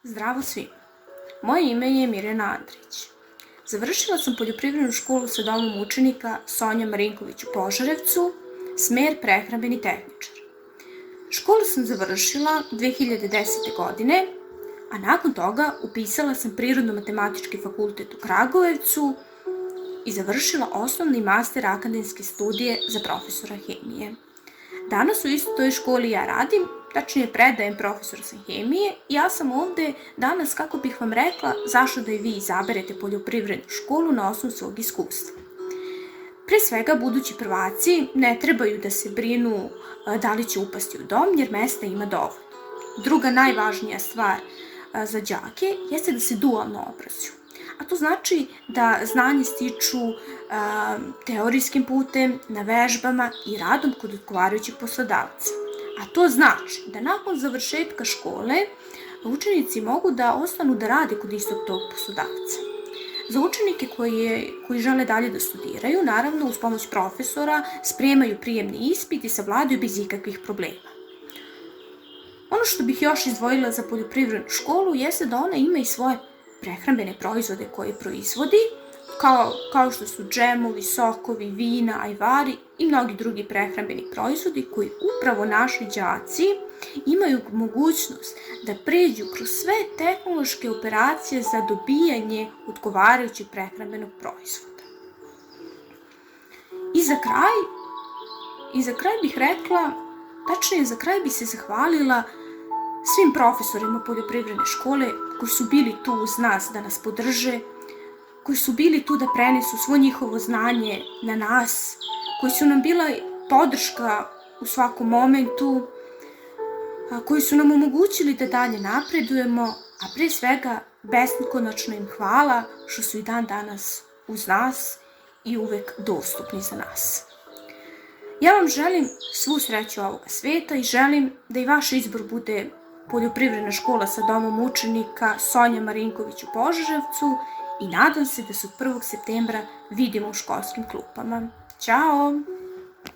Zdravo svima. Moje ime je Mirjana Andrić. Završila sam poljoprivrednu školu sa domom učenika Sonja Marinković u Požarevcu, smer prehrambeni tehničar. Školu sam završila 2010. godine, a nakon toga upisala sam Prirodno-matematički fakultet u Kragujevcu i završila osnovni i master akademske studije za profesora hemije. Danas u istoj školi ja radim, tačnije predajem profesorstva hemije i ja sam ovde danas kako bih vam rekla zašto da i vi izaberete poljoprivrednu školu na osnovu svog iskustva. Pre svega, budući prvaci ne trebaju da se brinu da li će upasti u dom, jer mesta ima dovoljno. Druga najvažnija stvar za đake jeste da se dualno obrazuju. A to znači da znanje stiču teorijskim putem, na vežbama i radom kod odgovarajućih poslodavaca. A to znači da nakon završetka škole učenici mogu da ostanu da rade kod istog tog poslodavca. Za učenike koji žele dalje da studiraju, naravno uz pomoć profesora spremaju prijemni ispit i savladaju bez ikakvih problema. Ono što bih još izdvojila za poljoprivrednu školu jeste da ona ima i svoje prehrambene proizvode koje proizvodi, kao što su džemovi, sokovi, vina, ajvari i mnogi drugi prehrambeni proizvodi koji upravo naši đaci imaju mogućnost da pređu kroz sve tehnološke operacije za dobijanje odgovarajućeg prehrambenog proizvoda. I za kraj bih rekla, tačnije za kraj bih se zahvalila svim profesorima poljoprivredne škole koji su bili tu uz nas da nas podrže, koji su bili tu da prenesu svo njihovo znanje na nas, koji su nam bila podrška u svakom momentu, koji su nam omogućili da dalje napredujemo, a pre svega beskonačno im hvala što su i dan danas uz nas i uvek dostupni za nas. Ja vam želim svu sreću ovoga sveta i želim da i vaš izbor bude poljoprivredna škola sa domom učenika Sonja Marinković u Požarevcu i nadam se da se od 1. septembra vidimo u školskim klupama. Ćao!